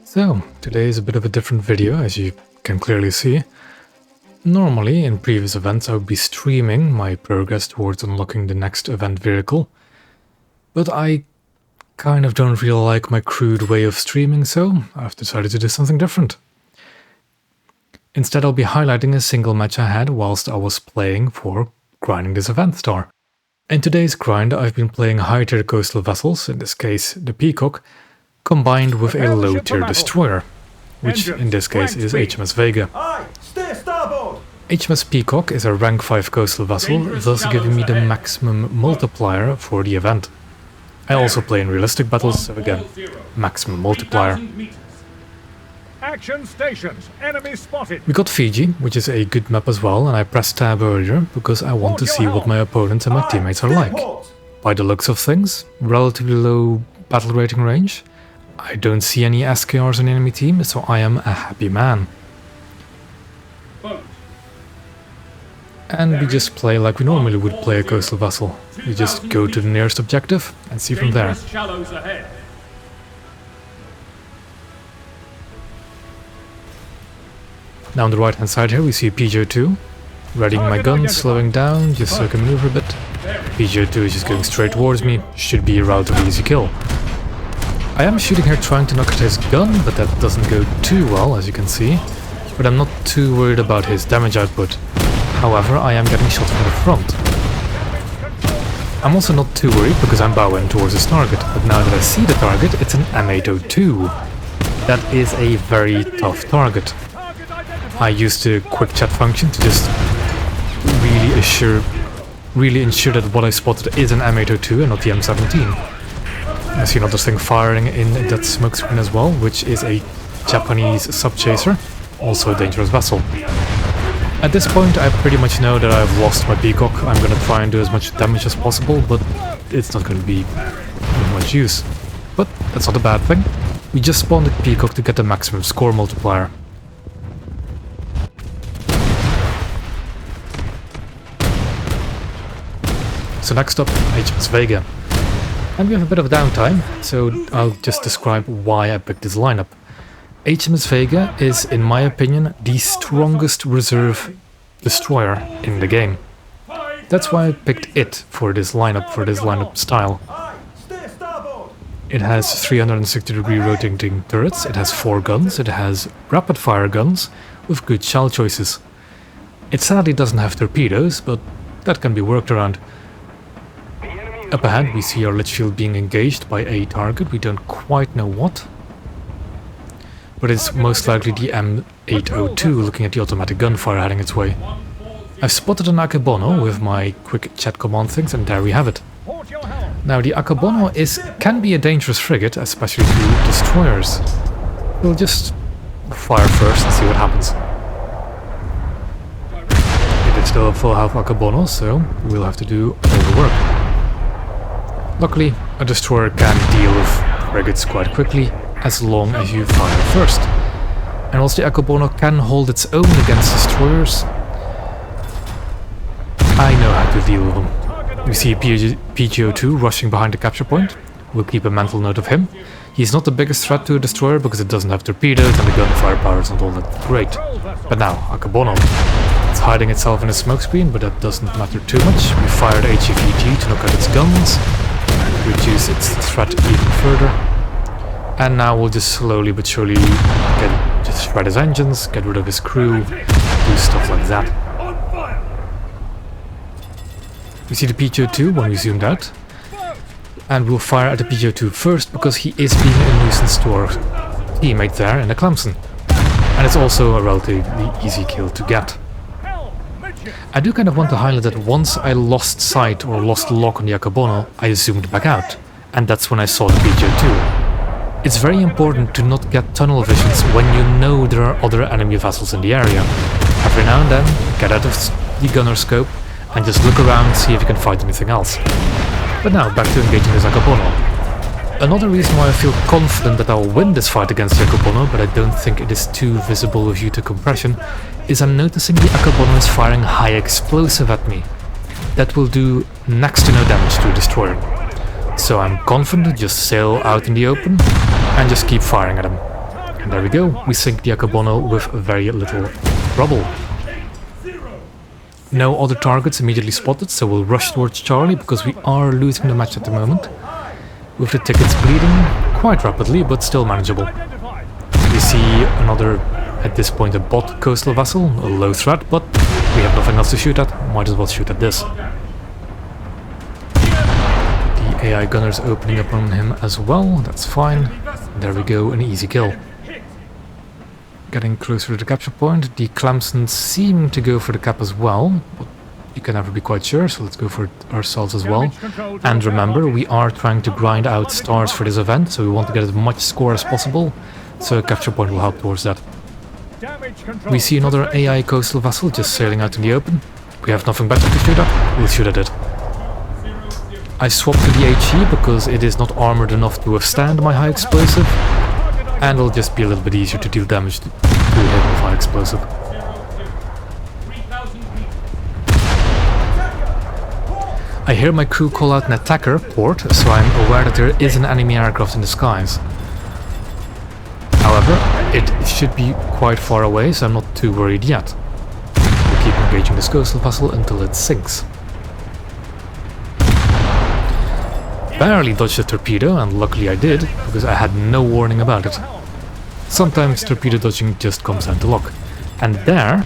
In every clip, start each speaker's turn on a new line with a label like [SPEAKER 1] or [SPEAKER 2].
[SPEAKER 1] So, today is a bit of a different video, as you can clearly see. Normally, in previous events, I would be streaming my progress towards unlocking the next event vehicle, but I kind of don't really like my crude way of streaming, so I've decided to do something different. Instead, I'll be highlighting a single match I had whilst I was playing for grinding this event star. In today's grind, I've been playing high-tier coastal vessels, in this case the Peacock, combined with a low-tier destroyer, which in this case is HMS Vega. HMS Peacock is a rank 5 coastal vessel, thus giving me the maximum multiplier for the event. I also play in realistic battles, so again, maximum multiplier.
[SPEAKER 2] Action stations, enemy spotted.
[SPEAKER 1] We got Fiji, which is a good map as well, and I pressed tab earlier because I want to see what my opponents and my teammates are like. By the looks of things, relatively low battle rating range. I don't see any SKRs on the enemy team, so I am a happy man. And we just play like we normally would play a coastal vessel. We just go to the nearest objective and see from there. Now on the right hand side here we see PGO2, readying my gun, slowing down just so I can maneuver a bit. PGO2 is just going straight towards me, should be a relatively easy kill. I am shooting here trying to knock out his gun, but that doesn't go too well as you can see. But I'm not too worried about his damage output. However, I am getting shot from the front. I'm also not too worried because I'm bowing towards his target, but now that I see the target, it's an M802. That is a very tough target. I used the quick chat function to just really ensure that what I spotted is an M802 and not the M17. I see another thing firing in that smoke screen as well, which is a Japanese sub-chaser, also a dangerous vessel. At this point I pretty much know that I've lost my Peacock. I'm gonna try and do as much damage as possible, but it's not gonna be of much use. But that's not a bad thing. We just spawned the Peacock to get the maximum score multiplier. So next up, HMS Vega. And we have a bit of downtime, so I'll just describe why I picked this lineup. HMS Vega is, in my opinion, the strongest reserve destroyer in the game. That's why I picked it for this lineup style. It has 360-degree rotating turrets, it has 4 guns, it has rapid-fire guns with good shell choices. It sadly doesn't have torpedoes, but that can be worked around. Up ahead we see our Litchfield being engaged by a target, we don't quite know what. But it's most likely the M802 looking at the automatic gunfire heading its way. I've spotted an Akebono with my quick chat command things, and there we have it. Now the Akebono can be a dangerous frigate, especially to destroyers. We'll just fire first and see what happens. It is still a full health Akebono, so we'll have to do all the work. Luckily, a destroyer can deal with frigates quite quickly, as long as you fire first. And whilst the Akebono can hold its own against destroyers, I know how to deal with them. We see PGO2 rushing behind the capture point. We'll keep a mental note of him. He's not the biggest threat to a destroyer because it doesn't have torpedoes and the gunfire power is not all that great. But now, Akebono. It's hiding itself in a smokescreen, but that doesn't matter too much. We fired HEVG to knock out its guns, reduce its threat even further. And now we'll just slowly but surely just shred his engines, get rid of his crew, do stuff like that. We see the PGO2 when we zoomed out, and we'll fire at the PGO2 first because he is being a nuisance to our teammate there in the Clemson. And it's also a relatively easy kill to get. I do kind of want to highlight that once I lost sight or lost lock on the Akebono, I zoomed back out, and that's when I saw the PGO2. It's very important to not get tunnel visions when you know there are other enemy vessels in the area. Every now and then, get out of the gunner scope and just look around, see if you can find anything else. But now, back to engaging this Akebono. Another reason why I feel confident that I'll win this fight against the Akebono, but I don't think it is too visible due to compression, is I'm noticing the Akebono is firing high explosive at me. That will do next to no damage to a destroyer. So I'm confident to just sail out in the open and just keep firing at him. And there we go, we sink the Akabono with very little trouble. No other targets immediately spotted, so we'll rush towards Charlie because we are losing the match at the moment. With the tickets bleeding quite rapidly, but still manageable. We see another, at this point, a bot coastal vessel, a low threat, but we have nothing else to shoot at, might as well shoot at this. The AI gunner's opening up on him as well, that's fine. There we go, an easy kill. Getting closer to the capture point, the Clemsons seem to go for the cap as well, but you can never be quite sure, so let's go for it ourselves as well. And remember, we are trying to grind out stars for this event, so we want to get as much score as possible, so a capture point will help towards that. We see another AI coastal vessel just sailing out in the open. We have nothing better to shoot at, we'll shoot at it. I swapped to the HE because it is not armored enough to withstand my high explosive, and it'll just be a little bit easier to deal damage to him with high explosive. I hear my crew call out an attacker port, so I'm aware that there is an enemy aircraft in the skies. However, it should be quite far away, so I'm not too worried yet. We'll keep engaging this coastal vessel until it sinks. Barely dodged a torpedo, and luckily I did, because I had no warning about it. Sometimes torpedo dodging just comes down to luck. And there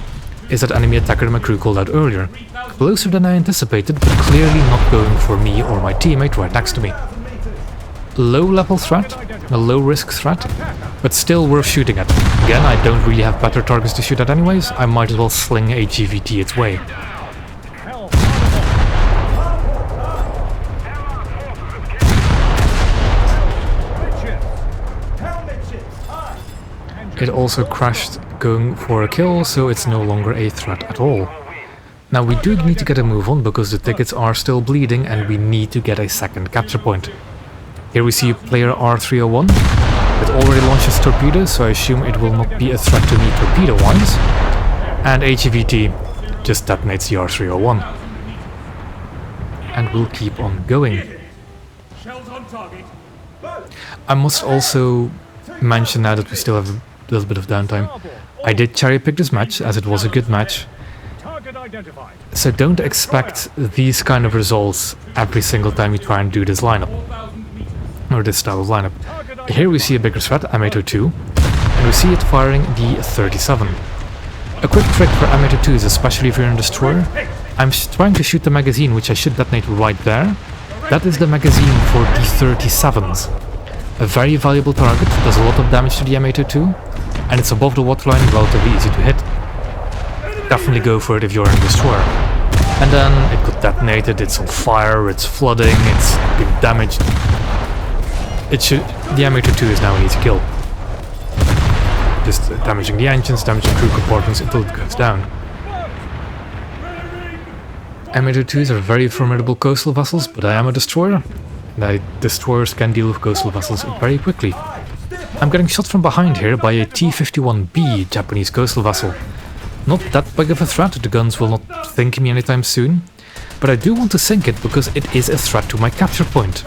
[SPEAKER 1] is that enemy attacker my crew called out earlier. Closer than I anticipated, but clearly not going for me or my teammate right next to me. Low level threat, a low risk threat, but still worth shooting at. Again, I don't really have better targets to shoot at anyways, I might as well sling a GVT its way. It also crashed going for a kill, so it's no longer a threat at all. Now we do need to get a move on because the tickets are still bleeding and we need to get a second capture point. Here we see player R301. It already launches torpedoes, so I assume it will not be a threat to me torpedo-wise. And HVT just detonates the R301. And we'll keep on going. I must also mention now that we still have a little bit of downtime. I did cherry pick this match as it was a good match. So don't expect these kind of results every single time you try and do this lineup. Or this style of lineup. Here we see a bigger threat, M802, and we see it firing the 37. A quick trick for M802s, especially if you're in a destroyer. I'm trying to shoot the magazine, which I should detonate right there. That is the magazine for the 37s. A very valuable target, does a lot of damage to the M802, and it's above the waterline, relatively easy to hit. Definitely go for it if you're in a destroyer. And then it got detonated, it's on fire, it's flooding, it's been damaged. The M802 is now an easy kill. Just damaging the engines, damaging crew compartments until it goes down. M802s are very formidable coastal vessels, but I am a destroyer. And destroyers can deal with coastal vessels very quickly. I'm getting shot from behind here by a T-51B Japanese coastal vessel. Not that big of a threat, the guns will not think me anytime soon, but I do want to sink it because it is a threat to my capture point.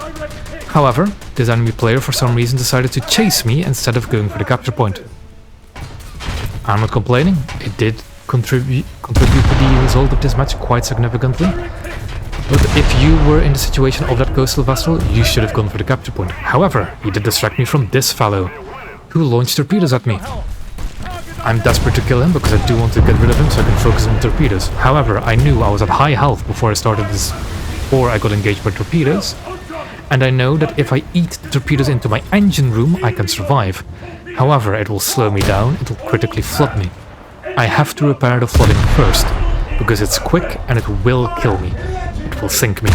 [SPEAKER 1] However, this enemy player for some reason decided to chase me instead of going for the capture point. I'm not complaining, it did contribute to the result of this match quite significantly. But if you were in the situation of that coastal vessel, you should have gone for the capture point. However, he did distract me from this fellow, who launched torpedoes at me. I'm desperate to kill him because I do want to get rid of him so I can focus on torpedoes. However, I knew I was at high health before I started this, before I got engaged by torpedoes. And I know that if I eat the torpedoes into my engine room, I can survive. However, it will slow me down, it will critically flood me. I have to repair the flooding first, because it's quick and it will kill me. It will sink me.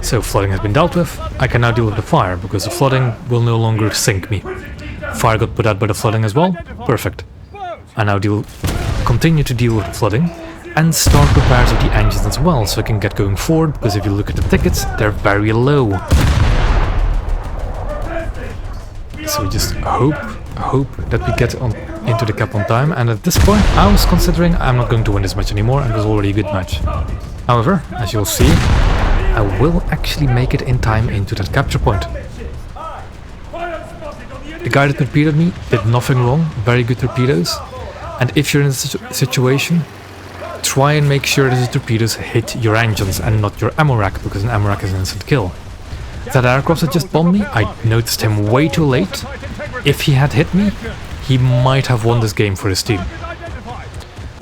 [SPEAKER 1] So flooding has been dealt with, I can now deal with the fire, because the flooding will no longer sink me. Fire got put out by the flooding as well, perfect. I now continue to deal with the flooding, and start repairs of the engines as well, so I can get going forward, because if you look at the tickets, they're very low. So we just hope that we get into the cap on time, and at this point I was considering I'm not going to win this match anymore, and it was already a good match. However, as you'll see, I will actually make it in time into that capture point. The guy that torpedoed me did nothing wrong, very good torpedoes. And if you're in a situation, try and make sure that the torpedoes hit your engines and not your ammo rack, because an ammo rack is an instant kill. That aircraft that just bombed me, I noticed him way too late. If he had hit me, he might have won this game for his team.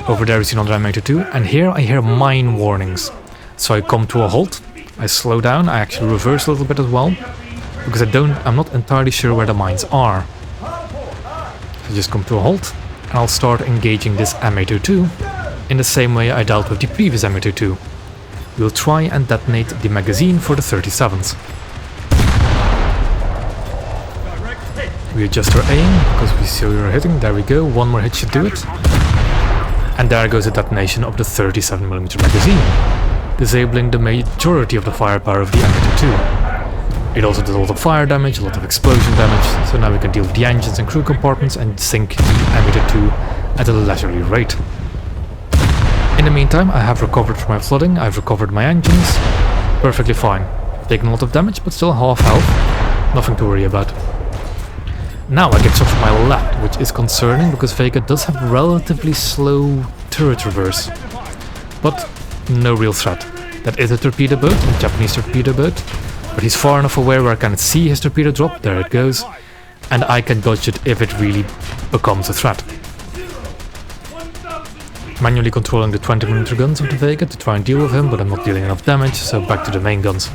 [SPEAKER 1] Over there we see another M82, and here I hear mine warnings. So I come to a halt, I slow down, I actually reverse a little bit as well, because I'm not entirely sure where the mines are. So I just come to a halt, and I'll start engaging this M802 in the same way I dealt with the previous M802. We'll try and detonate the magazine for the 37s. We adjust our aim, because we see we are hitting, there we go, one more hit should do it. And there goes the detonation of the 37mm magazine, disabling the majority of the firepower of the M82. It also did a lot of fire damage, a lot of explosion damage, so now we can deal with the engines and crew compartments and sink the M82 at a leisurely rate. In the meantime, I have recovered from my flooding, I've recovered my engines, perfectly fine. Taken a lot of damage, but still half health, nothing to worry about. Now I get shot from my left, which is concerning because Vega does have relatively slow turret reverse. But no real threat. That is a torpedo boat, a Japanese torpedo boat, but he's far enough away where I can see his torpedo drop, there it goes, and I can dodge it if it really becomes a threat. Manually controlling the 20mm guns of the Vega to try and deal with him, but I'm not dealing enough damage, so back to the main guns.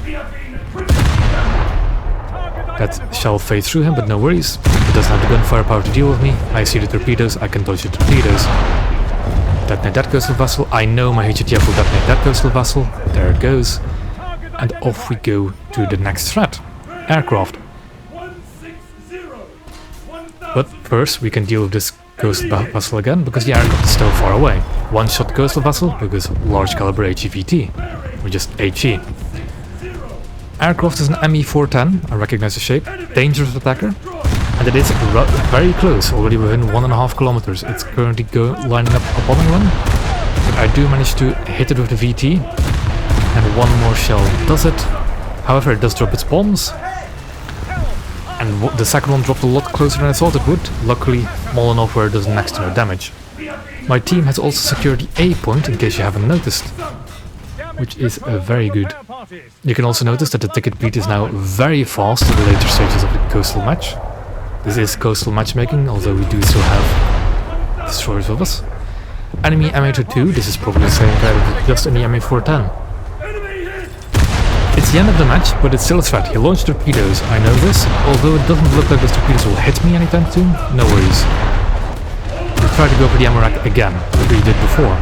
[SPEAKER 1] That shall fade through him, but no worries. He doesn't have the gunfire power to deal with me. I see the torpedoes, I can dodge the torpedoes. Detonate that coastal vessel. I know my HTF will detonate that coastal vessel. There it goes. And off we go to the next threat. Aircraft. But first we can deal with this coastal vessel again, because the aircraft is still far away. One-shot coastal vessel, because large caliber HEVT. Or just HE. Aircraft is an ME-410, I recognize the shape, dangerous attacker, and it is very close, already within 1.5 kilometers. It's currently lining up a bombing run, but I do manage to hit it with the VT, and one more shell does it. However, it does drop its bombs, and the second one dropped a lot closer than I thought it would, luckily small enough where it does next to no damage. My team has also secured the A point, in case you haven't noticed, which is very good. You can also notice that the ticket beat is now very fast in the later stages of the coastal match. This is coastal matchmaking, although we do still have destroyers with us. Enemy M802, this is probably the same guy as just in the MA410. It's the end of the match, but it's still a threat. He launched torpedoes, I know this, although it doesn't look like those torpedoes will hit me anytime soon, no worries. We'll try to go for the ammo rack again, like we did before.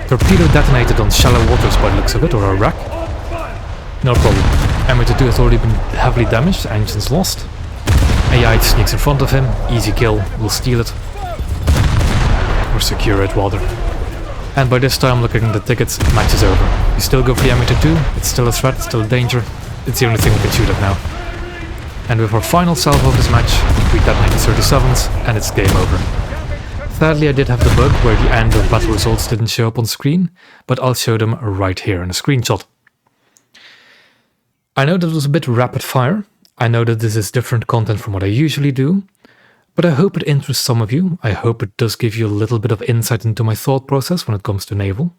[SPEAKER 1] Torpedo detonated on shallow waters by the looks of it, or a wreck. No problem. M82 has already been heavily damaged, engines lost. AI sneaks in front of him, easy kill, we'll steal it. Or secure it rather. And by this time, looking at the tickets, match is over. We still go for the M82, it's still a threat, it's still a danger. It's the only thing we can shoot at now. And with our final salvo of this match, we detonate the 37s, and it's game over. Sadly, I did have the bug where the end of battle results didn't show up on screen, but I'll show them right here in a screenshot. I know that was a bit rapid fire, I know that this is different content from what I usually do, but I hope it interests some of you, I hope it does give you a little bit of insight into my thought process when it comes to naval,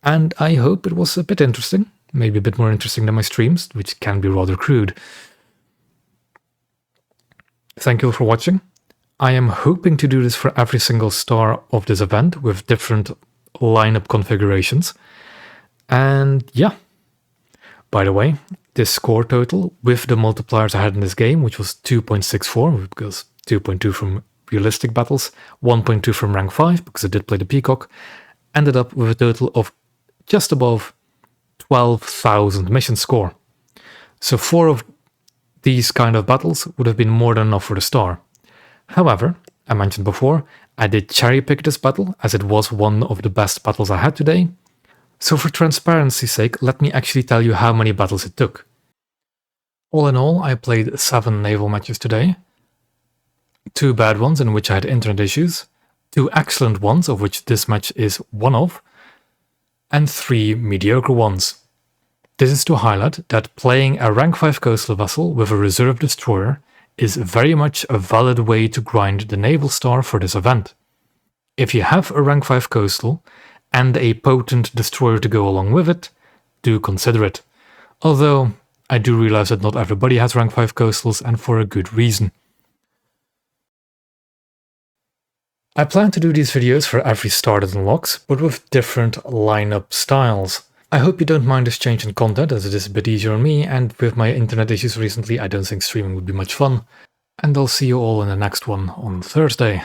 [SPEAKER 1] and I hope it was a bit interesting, maybe a bit more interesting than my streams, which can be rather crude. Thank you for watching. I am hoping to do this for every single star of this event with different lineup configurations. And yeah. By the way, this score total with the multipliers I had in this game, which was 2.64, because 2.2 from realistic battles, 1.2 from rank 5, because I did play the Peacock, ended up with a total of just above 12,000 mission score. So 4 of these kind of battles would have been more than enough for the star. However, I mentioned before, I did cherry pick this battle as it was one of the best battles I had today. So for transparency's sake, let me actually tell you how many battles it took. All in all, I played 7 naval matches today. 2 bad ones in which I had internet issues, 2 excellent ones of which this match is one of, and 3 mediocre ones. This is to highlight that playing a rank 5 coastal vessel with a reserve destroyer is very much a valid way to grind the Naval Star for this event. If you have a rank 5 coastal and a potent destroyer to go along with it, do consider it. Although, I do realize that not everybody has rank 5 coastals, and for a good reason. I plan to do these videos for every star that unlocks, but with different lineup styles. I hope you don't mind this change in content, as it is a bit easier on me, and with my internet issues recently I don't think streaming would be much fun. And I'll see you all in the next one on Thursday.